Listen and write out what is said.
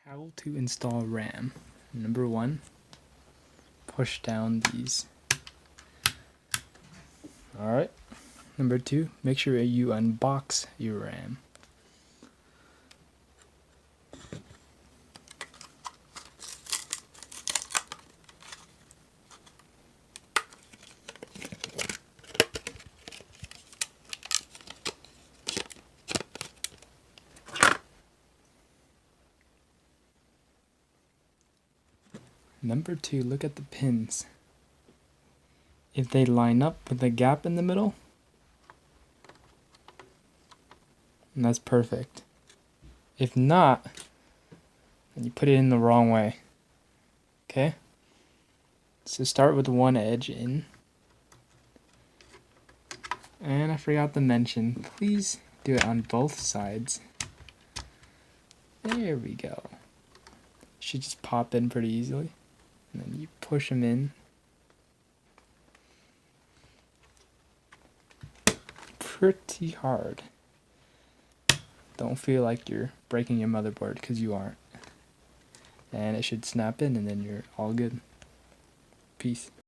How to install RAM. Number 1, push down these. Alright. Number 2, make sure you unbox your RAM. Number 2, look at the pins. If they line up with the gap in the middle, and that's perfect. If not, then you put it in the wrong way. Okay? So start with one edge in. And I forgot to mention, please do it on both sides. There we go. Should just pop in pretty easily. And then you push them in. Pretty hard. Don't feel like you're breaking your motherboard, because you aren't. And it should snap in and then you're all good. Peace.